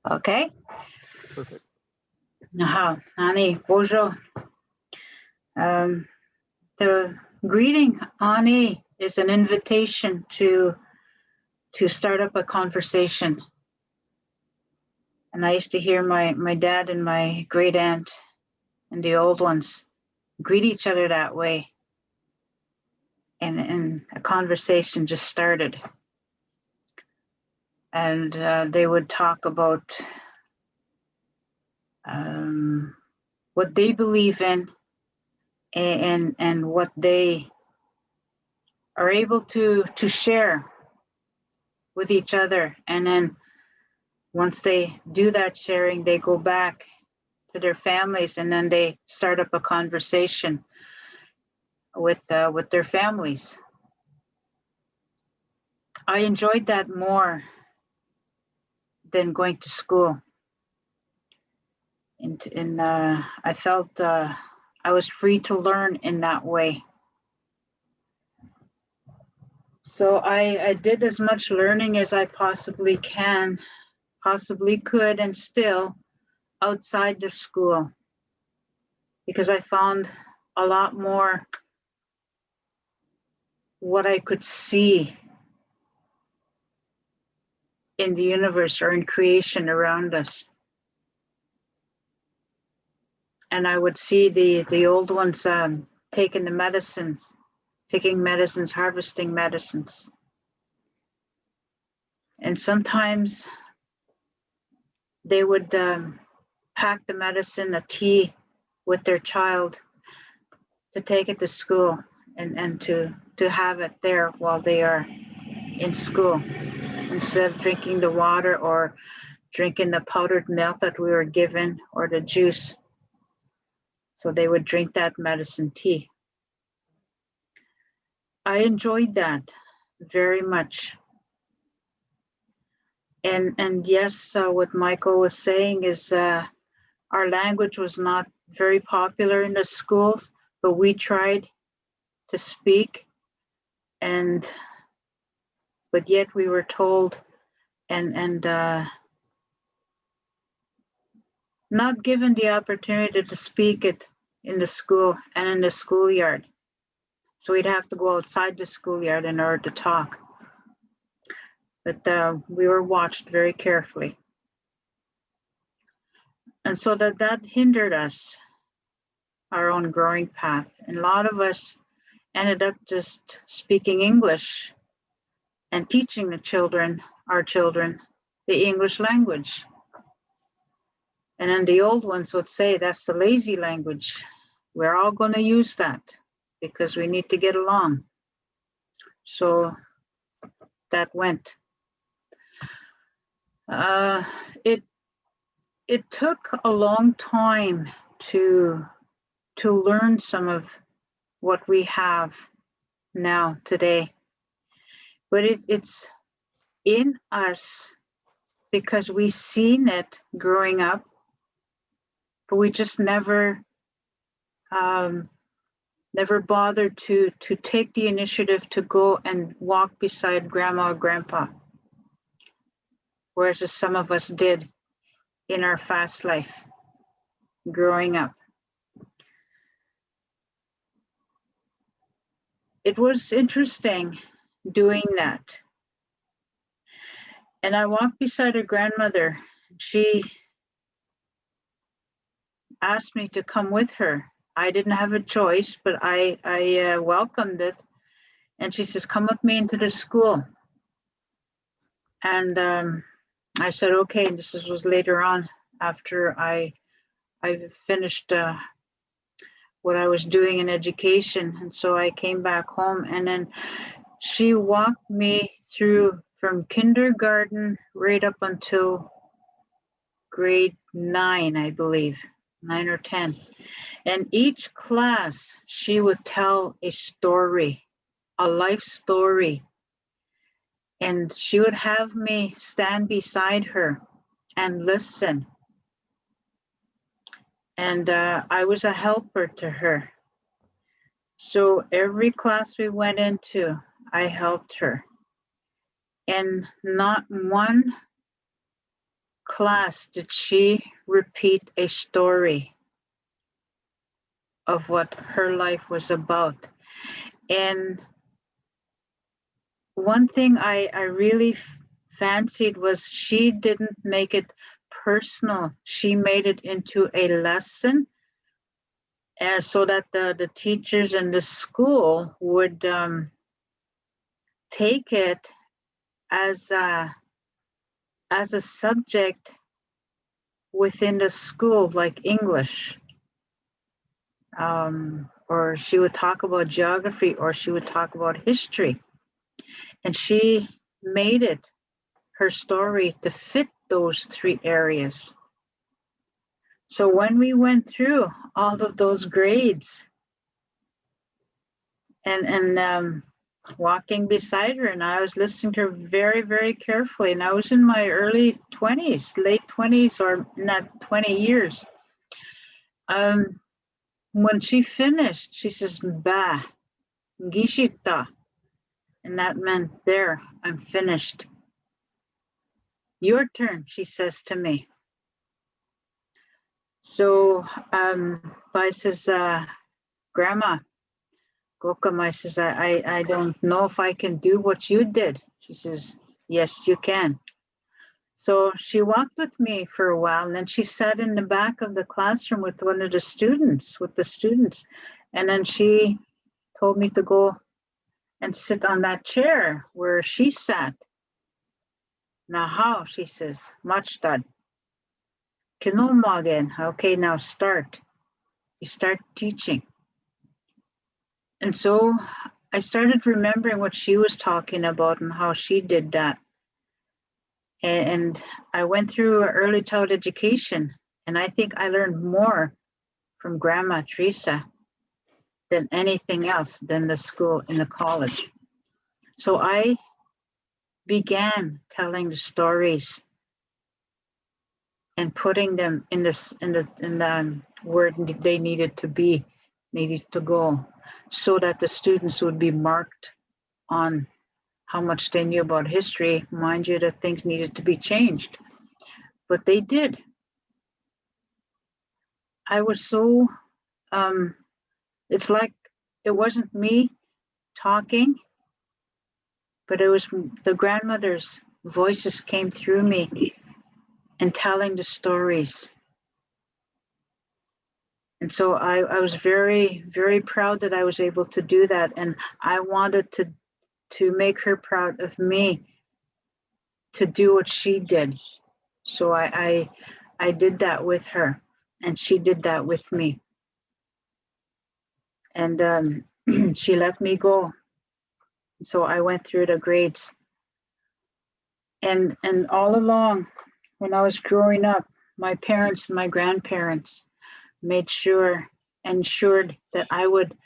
Okay. Perfect. Ani, bonjour. The greeting, Ani, is an invitation to start up a conversation. And I used to hear my dad and my great aunt and the old ones greet each other that way. And a conversation just started. And they would talk about what they believe in and what they are able to share with each other. And then once they do that sharing, they go back to their families and then they start up a conversation with their families. I enjoyed that more than going to school. And I felt I was free to learn in that way. So I did as much learning as I possibly could, and still outside the school, because I found a lot more what I could see in the universe or in creation around us. And I would see the old ones taking the medicines, picking medicines, harvesting medicines. And sometimes they would pack the medicine, a tea, with their child to take it to school and to have it there while they are in school, instead of drinking the water or drinking the powdered milk that we were given or the juice. So they would drink that medicine tea. I enjoyed that very much. And yes, what Michael was saying is our language was not very popular in the schools, but we tried to speak, but yet we were told and not given the opportunity to speak it in the school and in the schoolyard. So we'd have to go outside the schoolyard in order to talk. But we were watched very carefully. And so that hindered us, our own growing path. And a lot of us ended up just speaking English and teaching our children, the English language. And then the old ones would say, that's the lazy language. We're all going to use that because we need to get along. So that went. It took a long time to learn some of what we have now today, but it's in us because we've seen it growing up, but we just never bothered to take the initiative to go and walk beside grandma or grandpa, whereas some of us did in our fast life growing up. It was interesting doing that. And I walked beside her grandmother. She asked me to come with her. I didn't have a choice, but I welcomed it. And she says, come with me into the school. And I said, okay. And this was later on after I finished what I was doing in education. And so I came back home, and then she walked me through from kindergarten right up until grade 9, I believe, 9 or 10. And each class, she would tell a story, a life story. And she would have me stand beside her and listen. And I was a helper to her. So every class we went into, I helped her. And not one class did she repeat a story of what her life was about. And one thing I really fancied was she didn't make it personal. She made it into a lesson, so that the teachers in the school would take it as a subject within the school, like English. Or she would talk about geography, or she would talk about history. And she made it her story to fit those three areas. So when we went through all of those grades and walking beside her, and I was listening to her very, very carefully, and I was in my early 20s, late 20s, or not 20 years. When she finished, she says, "Ba, gishita," and that meant, "There, I'm finished. Your turn," she says to me. So I says, "Grandma, Gokama," says, I don't know if I can do what you did." She says, "Yes, you can." So she walked with me for a while, and then she sat in the back of the classroom with one of the students, and then she told me to go and sit on that chair where she sat. "Now how?" she says, "Machtad. Kinomagen." Okay, now start. You start teaching. And so I started remembering what she was talking about and how she did that. And I went through early childhood education, and I think I learned more from Grandma Teresa than anything else, than the school and the college. So I began telling the stories and putting them in the where they needed to go, so that the students would be marked on how much they knew about history. Mind you, that things needed to be changed, but they did. I was so, it's like it wasn't me talking, but it was the grandmother's voices came through me and telling the stories. And so I was very, very proud that I was able to do that. And I wanted to make her proud of me to do what she did. So I did that with her, and she did that with me. And she let me go. So I went through the grades. And all along, when I was growing up, my parents and my grandparents ensured that I would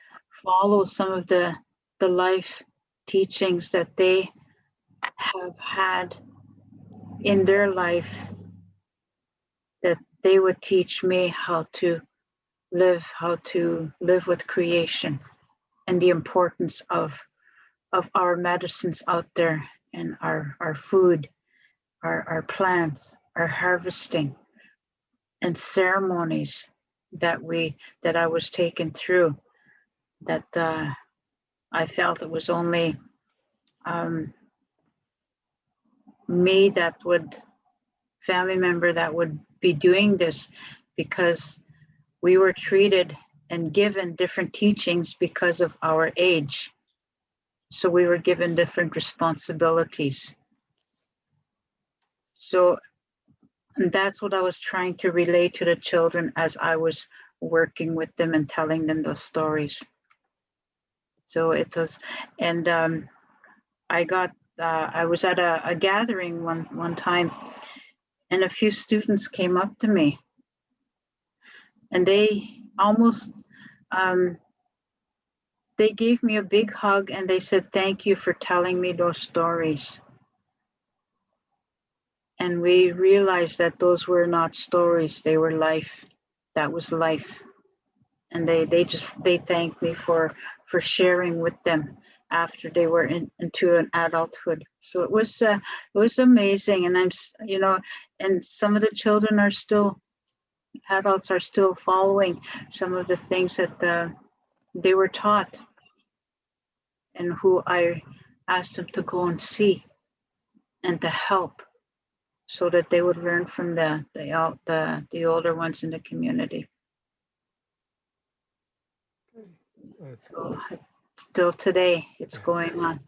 follow some of the life teachings that they have had in their life, that they would teach me how to live with creation, and the importance of our medicines out there, and our food, our plants, our harvesting, and ceremonies that I was taken through, that I felt it was only me family member that would be doing this, because we were treated and given different teachings because of our age. So we were given different responsibilities. So that's what I was trying to relay to the children as I was working with them and telling them those stories. So it was, and I was at a gathering one time, and a few students came up to me, and they almost, they gave me a big hug, and they said, "Thank you for telling me those stories." And we realized that those were not stories, they were life. That was life. And they thanked me for sharing with them after they were into an adulthood. So it was amazing. And and some of the children are still, adults are still following some of the things that they were taught, and who I asked them to go and see and to help, so that they would learn from the older ones in the community. That's So still today, it's going on.